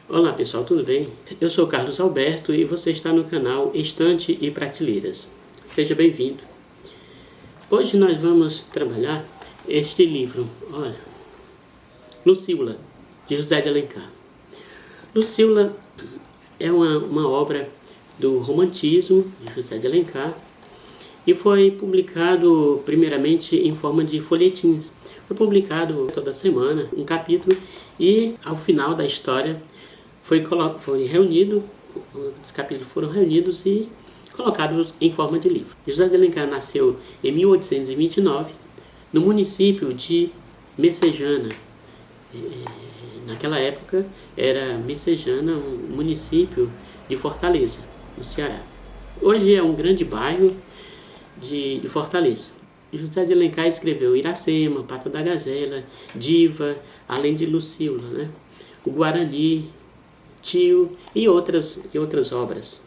Olá pessoal, tudo bem? Eu sou Carlos Alberto e você está no canal Estante e Prateleiras. Seja bem-vindo. Hoje nós vamos trabalhar este livro, olha, Lucíula, de José de Alencar. Lucíula é uma obra do romantismo de José de Alencar e foi publicado primeiramente em forma de folhetins. Foi publicado toda semana um capítulo e ao final da história foi reunido, os capítulos foram reunidos e colocados em forma de livro. José de Alencar nasceu em 1829 no município de Messejana. Naquela época era Messejana, um município de Fortaleza, no Ceará. Hoje é um grande bairro de Fortaleza. José de Alencar escreveu Iracema, Pata da Gazela, Diva, além de Lucíula, né? O Guarani, Tio e outras obras.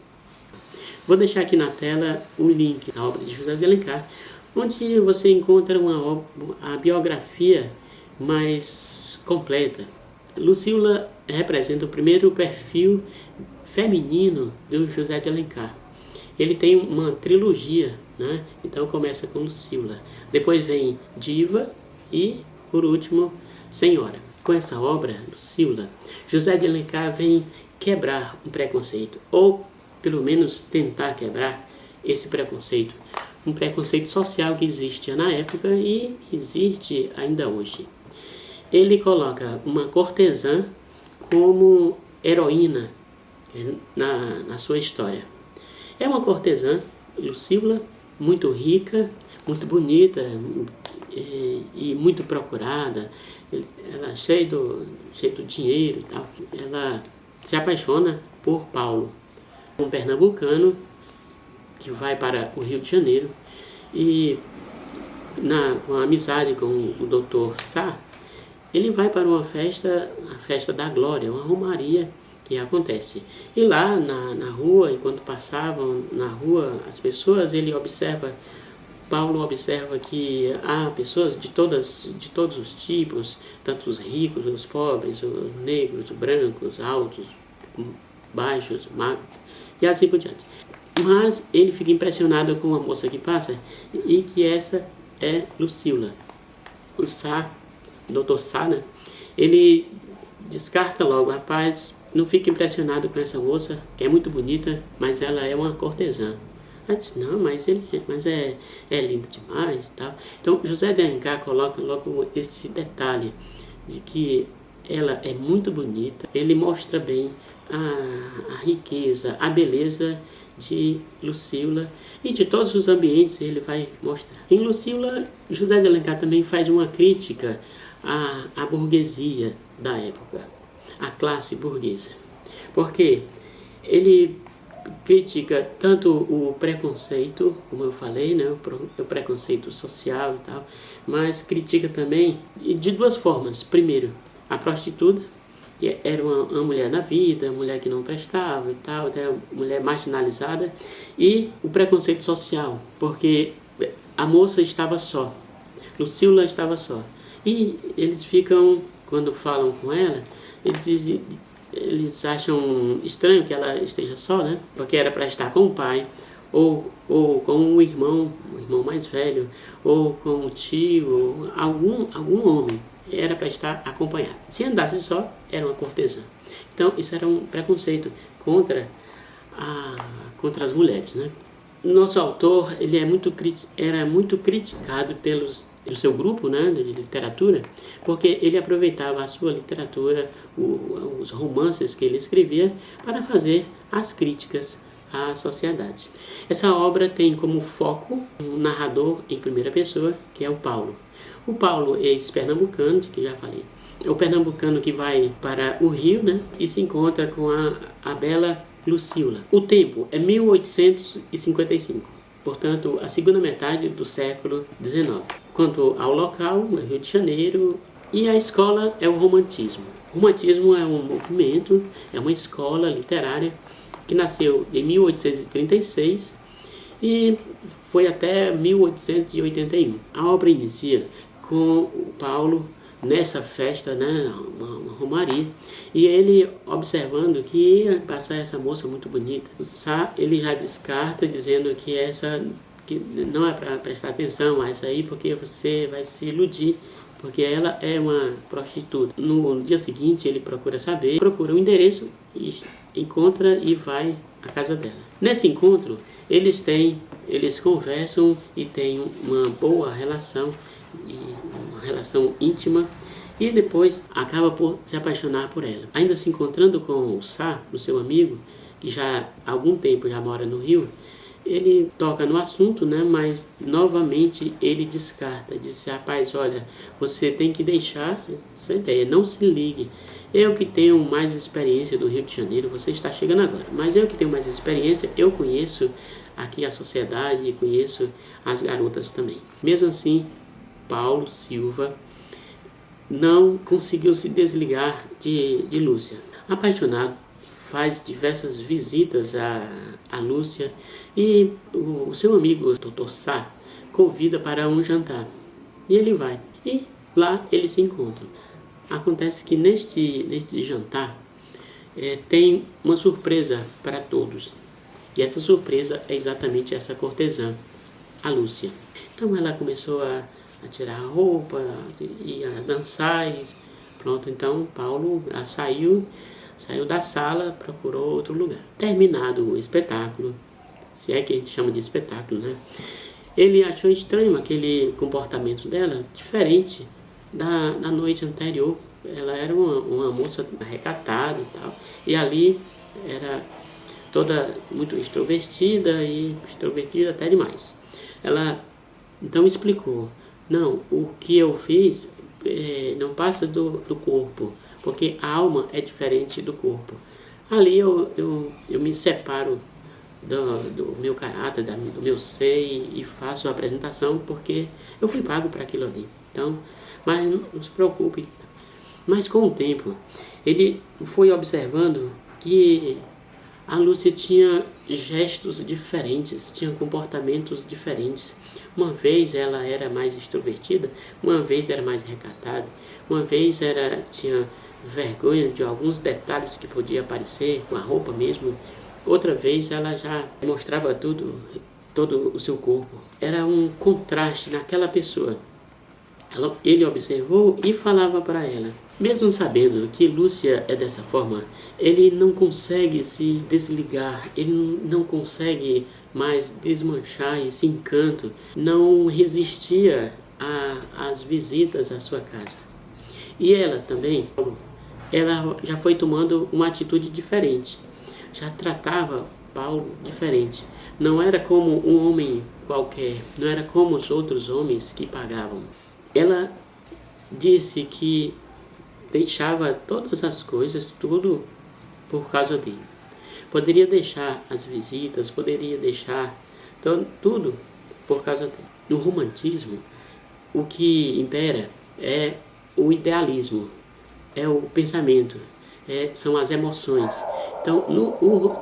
Vou deixar aqui na tela o link da obra de José de Alencar, onde você encontra a biografia mais completa. Lucíula representa o primeiro perfil feminino do José de Alencar. Ele tem uma trilogia, né? Então começa com Lucíula, depois vem Diva e, por último, Senhora. Com essa obra, Lucíula, José de Alencar vem quebrar um preconceito, ou pelo menos tentar quebrar esse preconceito, um preconceito social que existia na época e existe ainda hoje. Ele coloca uma cortesã como heroína na sua história. É uma cortesã, Lucíula, muito rica, muito bonita e muito procurada. Ela é cheia do dinheiro e tal. Ela se apaixona por Paulo, um pernambucano que vai para o Rio de Janeiro e com a amizade com o Dr. Sá, ele vai para a festa da Glória, uma romaria que acontece. E lá na rua, enquanto passavam na rua as pessoas, Paulo observa que há pessoas de todos os tipos, tanto os ricos, os pobres, os negros, os brancos, altos, baixos, magros, e assim por diante. Mas ele fica impressionado com a moça que passa e que essa é Lucíula. O Dr. Sá, né? Ele descarta logo, rapaz, não fica impressionado com essa moça, que é muito bonita, mas ela é uma cortesã. Ela disse, não, mas é linda demais e tal. Então, José de Alencar coloca logo esse detalhe de que ela é muito bonita. Ele mostra bem a riqueza, a beleza de Lucíula e de todos os ambientes ele vai mostrar. Em Lucíula, José de Alencar também faz uma crítica à burguesia da época, à classe burguesa. Porque ele critica tanto o preconceito, como eu falei, né, o preconceito social e tal, mas critica também de duas formas. Primeiro, a prostituta, que era uma mulher na vida, mulher que não prestava e tal, até mulher marginalizada, e o preconceito social, porque a moça estava só, Lucíula estava só. E eles ficam, quando falam com ela, eles acham estranho que ela esteja só, né? Porque era para estar com o pai, ou com o irmão mais velho, ou com o tio, ou algum homem. Era para estar acompanhado. Se andasse só, era uma cortesã. Então, isso era um preconceito contra as mulheres, né? Nosso autor, ele era muito criticado pelo seu grupo, né, de literatura, porque ele aproveitava a sua literatura, os romances que ele escrevia, para fazer as críticas à sociedade. Essa obra tem como foco um narrador em primeira pessoa, que é o Paulo. O Paulo é esse pernambucano, de que já falei. É o pernambucano que vai para o Rio, né, e se encontra com a bela Lucíula. O tempo é 1855, portanto, a segunda metade do século XIX. Quanto ao local, no Rio de Janeiro, e a escola é o romantismo. O romantismo é um movimento, é uma escola literária que nasceu em 1836 e foi até 1881. A obra inicia com o Paulo nessa festa, né, uma romaria, e ele observando que ia passar essa moça muito bonita, ele já descarta dizendo que não é para prestar atenção a essa aí, porque você vai se iludir, porque ela é uma prostituta. No dia seguinte ele procura saber, procura um endereço, e encontra e vai à casa dela. Nesse encontro eles conversam e têm uma boa relação, uma relação íntima, e depois acaba por se apaixonar por ela. Ainda se encontrando com o Sá, o seu amigo, que já há algum tempo já mora no Rio, ele toca no assunto, né? Mas novamente ele descarta, diz: rapaz, olha, você tem que deixar essa ideia, não se ligue. Eu que tenho mais experiência do Rio de Janeiro, você está chegando agora, mas eu que tenho mais experiência, eu conheço aqui a sociedade, conheço as garotas também. Mesmo assim, Paulo Silva não conseguiu se desligar de Lúcia. Apaixonado, faz diversas visitas a Lúcia, e o seu amigo, o Dr. Sá, convida para um jantar. E ele vai. E lá eles se encontram. Acontece que neste jantar tem uma surpresa para todos. E essa surpresa é exatamente essa cortesã, a Lúcia. Então ela começou a tirar a roupa e a dançar. E pronto, então Paulo saiu da sala, procurou outro lugar. Terminado o espetáculo, se é que a gente chama de espetáculo, né? Ele achou estranho aquele comportamento dela, diferente da noite anterior. Ela era uma moça recatada e tal, e ali era toda muito extrovertida, e extrovertida até demais. Ela então explicou: não, o que eu fiz não passa do corpo, porque a alma é diferente do corpo. Ali eu me separo do meu caráter, do meu ser, e faço a apresentação porque eu fui pago para aquilo ali. Então, mas não se preocupe. Mas com o tempo, ele foi observando que a Lúcia tinha gestos diferentes, tinha comportamentos diferentes. Uma vez ela era mais extrovertida, uma vez era mais recatada, uma vez tinha vergonha de alguns detalhes que podia aparecer, com a roupa mesmo. Outra vez ela já mostrava todo o seu corpo. Era um contraste naquela pessoa. Ele observou e falava para ela. Mesmo sabendo que Lúcia é dessa forma, ele não consegue se desligar, ele não consegue mais desmanchar esse encanto, não resistia às visitas à sua casa. E ela também, ela já foi tomando uma atitude diferente, já tratava Paulo diferente. Não era como um homem qualquer, não era como os outros homens que pagavam. Ela disse que deixava todas as coisas, tudo por causa dele. Poderia deixar as visitas, poderia deixar tudo por causa dele. No romantismo, o que impera é o idealismo, é o pensamento, são as emoções. Então,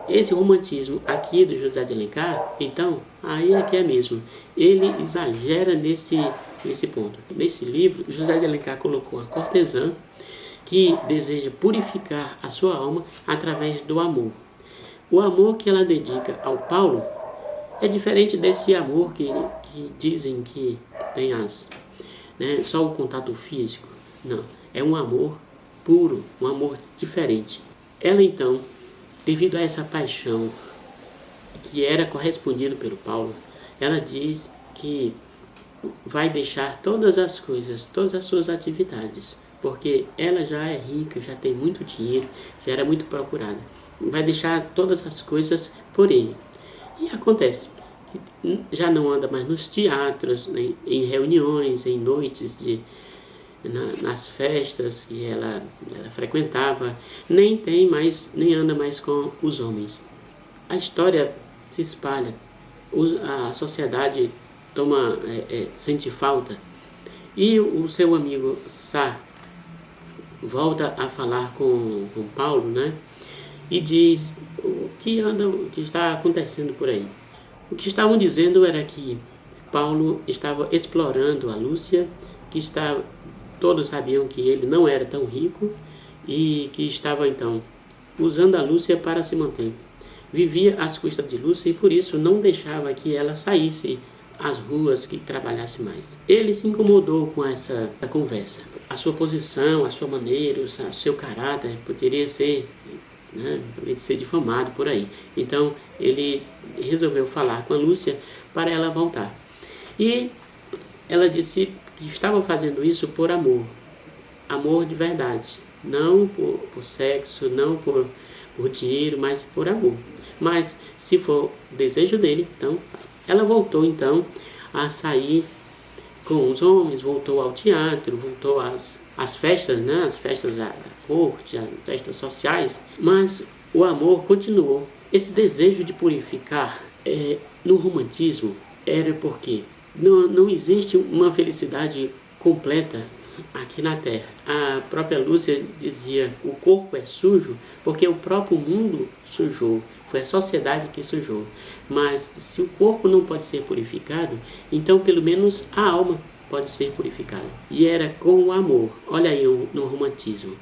esse romantismo aqui do José de Alencar, então, aí é que é mesmo. Ele exagera nesse ponto. Nesse livro, José de Alencar colocou a cortesã que deseja purificar a sua alma através do amor. O amor que ela dedica ao Paulo é diferente desse amor que dizem que tem só o contato físico. Não, é um amor puro, um amor diferente. Ela então, devido a essa paixão que era correspondido pelo Paulo, ela diz que vai deixar todas as coisas, todas as suas atividades, porque ela já é rica, já tem muito dinheiro, já era muito procurada. Vai deixar todas as coisas por ele. E acontece que já não anda mais nos teatros, em reuniões, em noites, nas festas que ela frequentava, nem anda mais com os homens. A história se espalha, a sociedade sente falta, e o seu amigo Sá volta a falar com Paulo, né? E diz o que está acontecendo por aí. O que estavam dizendo era que Paulo estava explorando a Lúcia, que está Todos sabiam que ele não era tão rico e que estava então usando a Lúcia para se manter. Vivia às custas de Lúcia e por isso não deixava que ela saísse às ruas, que trabalhasse mais. Ele se incomodou com essa conversa. A sua posição, a sua maneira, o seu caráter poderia ser difamado por aí. Então ele resolveu falar com a Lúcia para ela voltar. E ela disse que estava fazendo isso por amor. Amor de verdade. Não por sexo, não por dinheiro, mas por amor. Mas se for o desejo dele, então faz. Ela voltou então a sair com os homens, voltou ao teatro, voltou às festas, as festas da corte, as festas sociais, mas o amor continuou. Esse desejo de purificar no romantismo era porque não existe uma felicidade completa aqui na Terra. A própria Lúcia dizia: o corpo é sujo porque o próprio mundo sujou, foi a sociedade que sujou. Mas se o corpo não pode ser purificado, então pelo menos a alma pode ser purificada. E era com o amor. Olha aí no romantismo.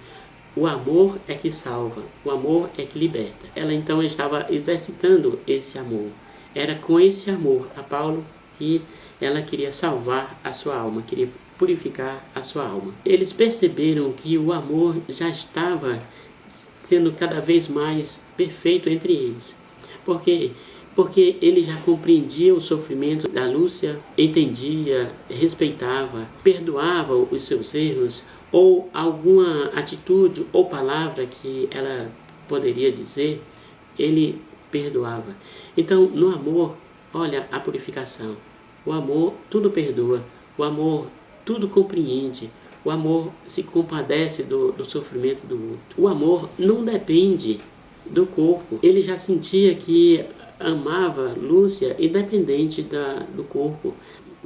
O amor é que salva, o amor é que liberta. Ela então estava exercitando esse amor. Era com esse amor a Paulo que ela queria salvar a sua alma, queria purificar a sua alma. Eles perceberam que o amor já estava sendo cada vez mais perfeito entre eles. Por quê? Porque ele já compreendia o sofrimento da Lúcia, entendia, respeitava, perdoava os seus erros, ou alguma atitude ou palavra que ela poderia dizer, ele perdoava. Então, no amor, olha a purificação. O amor tudo perdoa, o amor tudo compreende, o amor se compadece do sofrimento do outro. O amor não depende do corpo. Ele já sentia que amava Lúcia independente do corpo.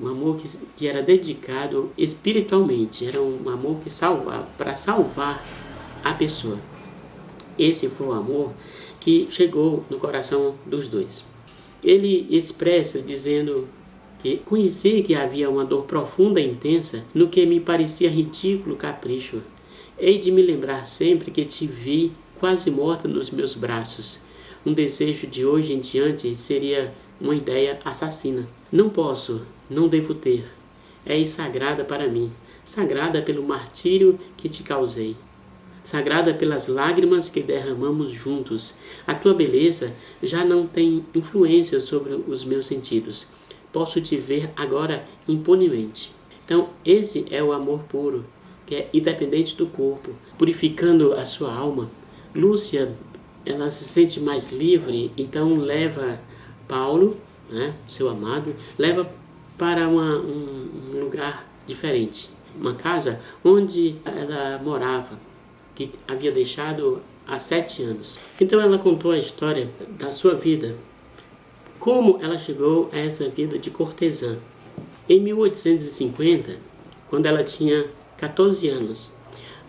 Um amor que era dedicado espiritualmente, era um amor que salvava, para salvar a pessoa. Esse foi o amor que chegou no coração dos dois. Ele expressa dizendo que conheci que havia uma dor profunda e intensa no que me parecia ridículo capricho. Hei de me lembrar sempre que te vi quase morta nos meus braços. Um desejo de hoje em diante seria uma ideia assassina. Não posso, não devo ter. És sagrada para mim, sagrada pelo martírio que te causei, sagrada pelas lágrimas que derramamos juntos. A tua beleza já não tem influência sobre os meus sentidos. Posso te ver agora impunemente. Então, esse é o amor puro, que é independente do corpo, purificando a sua alma. Lúcia, ela se sente mais livre, então leva Paulo, seu amado, leva para um lugar diferente, uma casa onde ela morava, que havia deixado há 7 anos. Então ela contou a história da sua vida, como ela chegou a essa vida de cortesã. Em 1850, quando ela tinha 14 anos,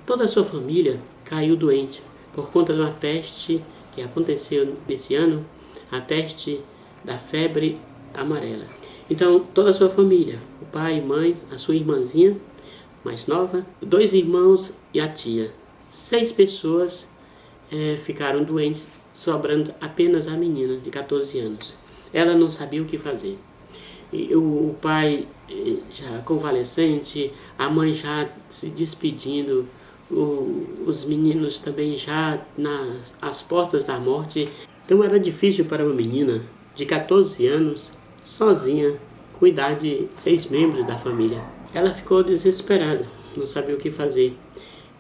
toda a sua família caiu doente por conta de uma peste que aconteceu nesse ano, a peste da febre amarela. Então, toda a sua família, o pai, mãe, a sua irmãzinha mais nova, 2 irmãos e a tia. 6 pessoas ficaram doentes, sobrando apenas a menina de 14 anos. Ela não sabia o que fazer. E o pai já convalescente, a mãe já se despedindo, os meninos também já às portas da morte. Então era difícil para uma menina de 14 anos, sozinha, cuidar de 6 membros da família. Ela ficou desesperada, não sabia o que fazer.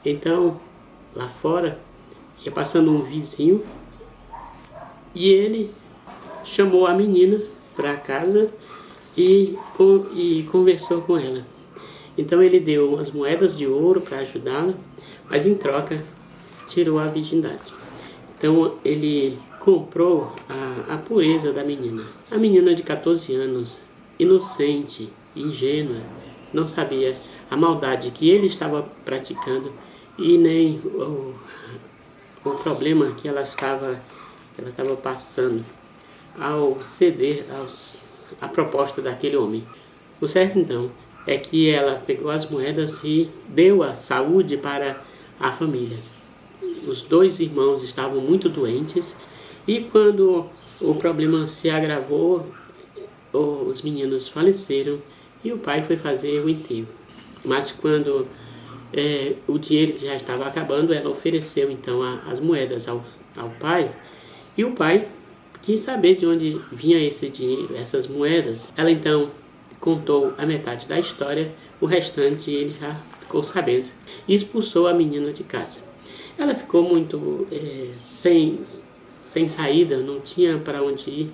Então, lá fora, ia passando um vizinho e ele chamou a menina para casa e conversou com ela. Então ele deu umas moedas de ouro para ajudá-la, mas em troca tirou a virgindade. Então ele comprou a pureza da menina. A menina de 14 anos, inocente, ingênua, não sabia a maldade que ele estava praticando e nem o problema que ela estava passando ao ceder à proposta daquele homem. O certo então é que ela pegou as moedas e deu a saúde para a família. Os dois irmãos estavam muito doentes e quando o problema se agravou, os meninos faleceram e o pai foi fazer o enterro. Mas quando o dinheiro já estava acabando, ela ofereceu então as moedas ao pai, e o pai quis saber de onde vinha esse dinheiro, essas moedas. Ela então contou a metade da história, o restante ele já ficou sabendo e expulsou a menina de casa. Ela ficou muito sem saída, não tinha para onde ir.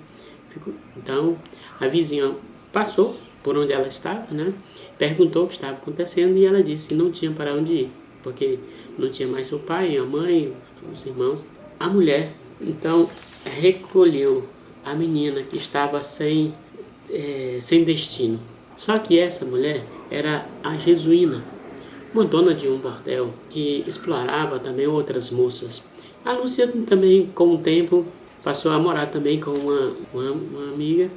Então a vizinha passou por onde ela estava, né? Perguntou o que estava acontecendo e ela disse que não tinha para onde ir, porque não tinha mais o pai, a mãe, os irmãos. A mulher então recolheu a menina que estava sem destino. Só que essa mulher era a Jesuína, uma dona de um bordel que explorava também outras moças. A Lúcia também, com o tempo, passou a morar também com uma amiga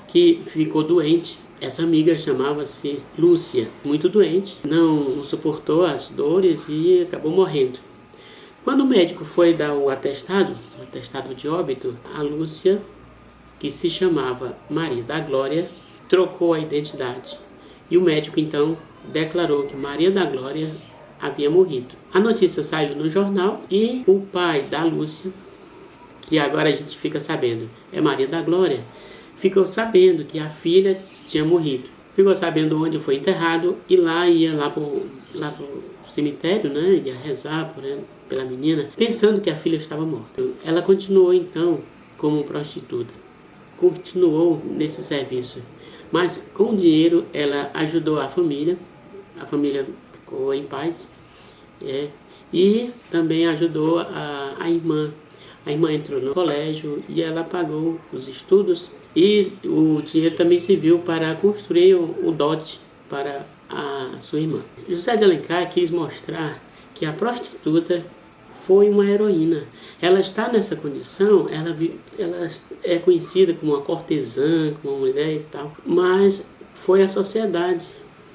que ficou doente. Essa amiga chamava-se Lúcia, muito doente, não suportou as dores e acabou morrendo. Quando o médico foi dar o atestado de óbito, a Lúcia, que se chamava Maria da Glória, trocou a identidade. E o médico então declarou que Maria da Glória havia morrido. A notícia saiu no jornal e o pai da Lúcia, que agora a gente fica sabendo é Maria da Glória, ficou sabendo que a filha tinha morrido. Ficou sabendo onde foi enterrado e ia lá pro cemitério, né? Ia rezar pela menina, pensando que a filha estava morta. Ela continuou então como prostituta. Continuou nesse serviço. Mas com o dinheiro ela ajudou a família ficou em paz. E também ajudou a irmã. A irmã entrou no colégio e ela pagou os estudos e o dinheiro também serviu para construir o dote para a sua irmã. José de Alencar quis mostrar que a prostituta foi uma heroína. Ela está nessa condição, ela é conhecida como uma cortesã, como uma mulher e tal, mas foi a sociedade,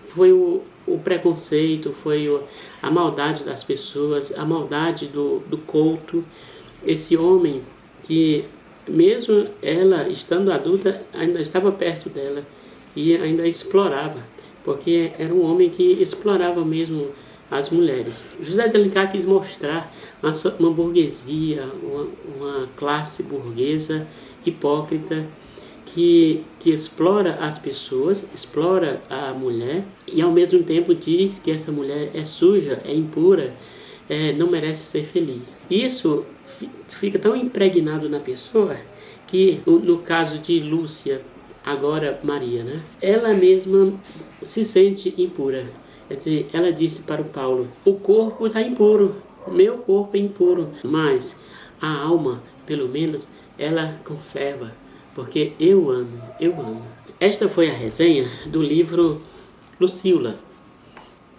foi o preconceito, foi a maldade das pessoas, a maldade do couto. Esse homem que, mesmo ela estando adulta, ainda estava perto dela e ainda explorava, porque era um homem que explorava mesmo as mulheres. José de Alencar quis mostrar uma burguesia, uma classe burguesa hipócrita que explora as pessoas, explora a mulher e ao mesmo tempo diz que essa mulher é suja, é impura, não merece ser feliz. Isso fica tão impregnado na pessoa que, no caso de Lúcia, agora Maria, né? Ela mesma se sente impura. Quer dizer, ela disse para o Paulo: o corpo está impuro, meu corpo é impuro, mas a alma, pelo menos, ela conserva, porque eu amo. Esta foi a resenha do livro Lucíola,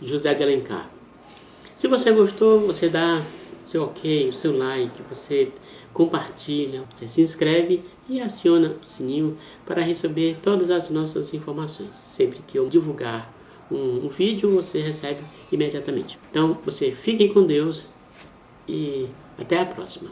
José de Alencar. Se você gostou, você dá seu ok, o seu like, você compartilha, você se inscreve e aciona o sininho para receber todas as nossas informações. Sempre que eu divulgar um vídeo, você recebe imediatamente. Então, você fique com Deus e até a próxima.